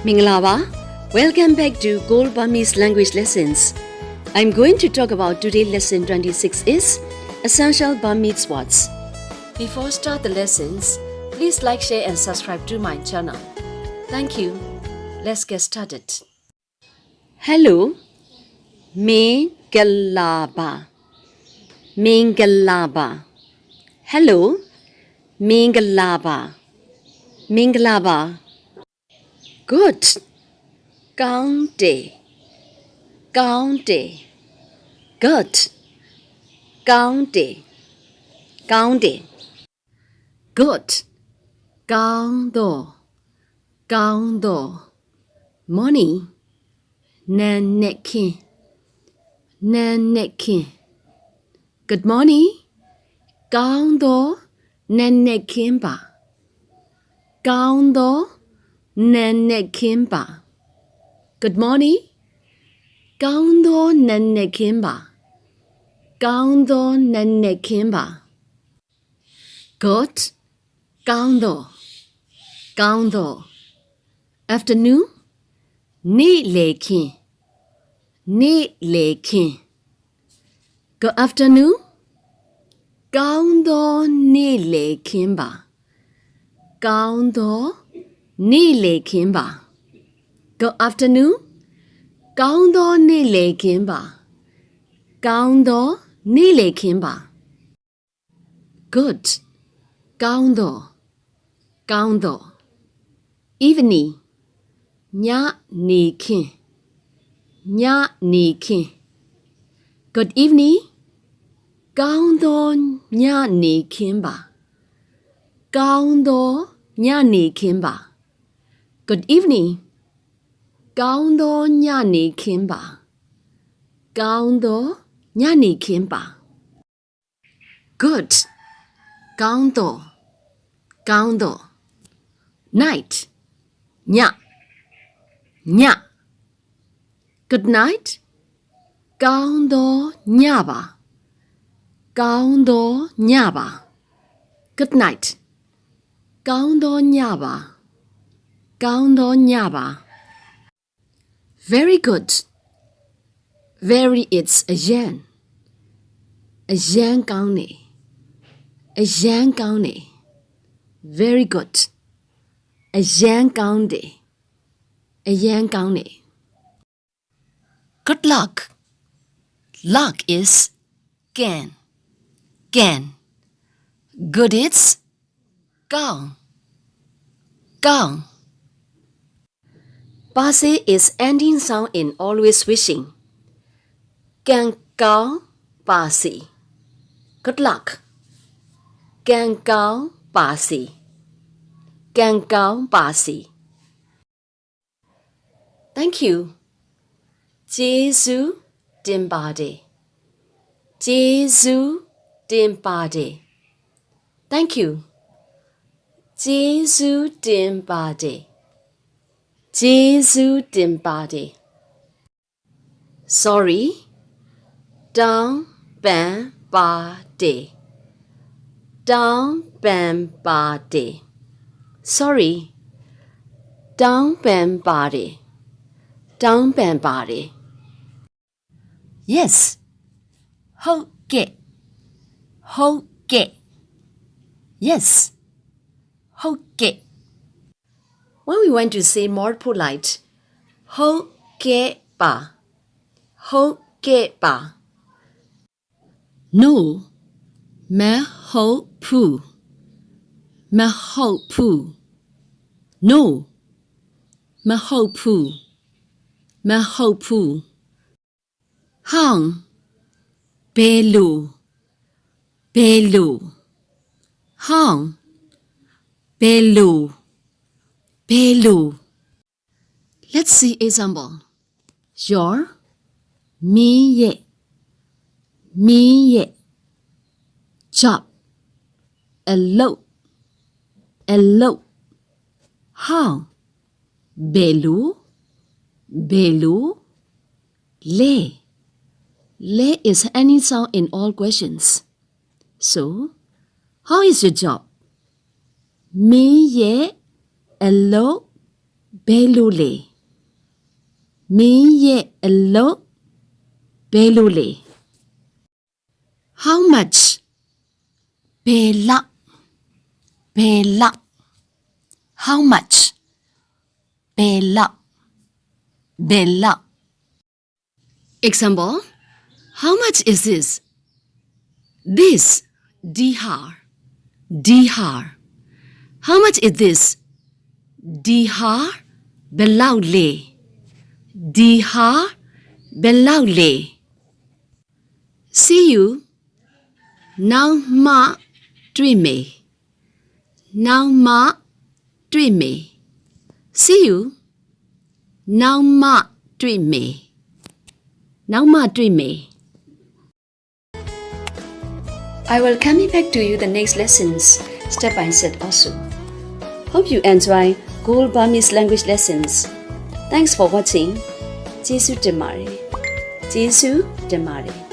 Minglawa, welcome back to Gold Burmese language lessons. I'm going to talk about today's lesson 26 is essential Burmese words. Before start the lessons, please like, share and subscribe to my channel. Thank you. Let's get started. Hello, Minglawa. Minglawa. Hello, Minglawa. Minglawa. Good. County. County. Good. County. County. Good. Coundo. Coundo. Money. Naneki. Naneki. Good morning. Coundo. Nanekimba. Coundo. Nanekimba. Good morning. Coundo nanekimba. Coundo nanekimba. Good. Coundo. Coundo. Afternoon. Ni lekin. Ni lekin. Good afternoon. Coundo ni lekimba. Coundo ni lekimba. Good afternoon. Coundo ni lekimba. Coundo ni lekimba. Good. Coundo. Coundo. Evening. Nya nikin. Nya nikin. Good evening. Coundo nya nikimba. Coundo nya nikimba. Good evening. Coundo nya nikimba. Coundo nya nikimba. Good. Coundo. Coundo. Night. Nya. Nya. Good night. Coundo nyaba. Coundo nyaba. Good night. Coundo nyaba. Coundo nyaba. Very good. Very it's a yen. A yen county. A yen county. Very good. A yen county. A yen county. Good luck. Luck is gan. Gan. Good it's gone. Gone. Base is ending sound in always wishing. Gan gao basi. Good luck. Gan gao basi. Gan gao basi. Thank you. Jesu dimbade. Jesu dimbade. Thank you. Jesu dimbade. Jesu dimbade. Sorry. Down ban ba de. Down ban ba de. Sorry. Down ban ba de. Down ban ba de. Yes. Ho get. Ho get. Yes. Ho get. When we want to say more polite, ho get ba. Ho get ba. No. Ma ho pu. Ma ho pu. No. Ma ho pu. Ma ho pu. Hang. Belu. Belu. Hang. Belu. Belu. Let's see example. Your. Me ye. Me ye. Job. Hello. Hello. How. Belu. Belu. Le. Le is any sound in all questions. So, how is your job? Me ye. Hello. ဘယ်လိုလဲမင်းရဲ့အလုပ်ဘယ်လိုလဲ How much ဘယ်လောက်ဘယ်လောက် How much ဘယ်လောက်ဘယ်လောက် Example How much is this This dihar dihar How much is this dihar ဘယ်လောက်လဲ dihar ဘယ်လောက်လဲ See you နောက်မှတွေ့မယ်နောက်မှတွေ့မယ် See you နောက်မှတွေ့မယ်နောက်မှတွေ့မယ် I will come back to you the next lessons step by step also. Hope you enjoy Gold Burmese language lessons. Thanks for watching. ကျေးဇူးတင်ပါတယ်ကျေးဇူးတင်ပါတယ်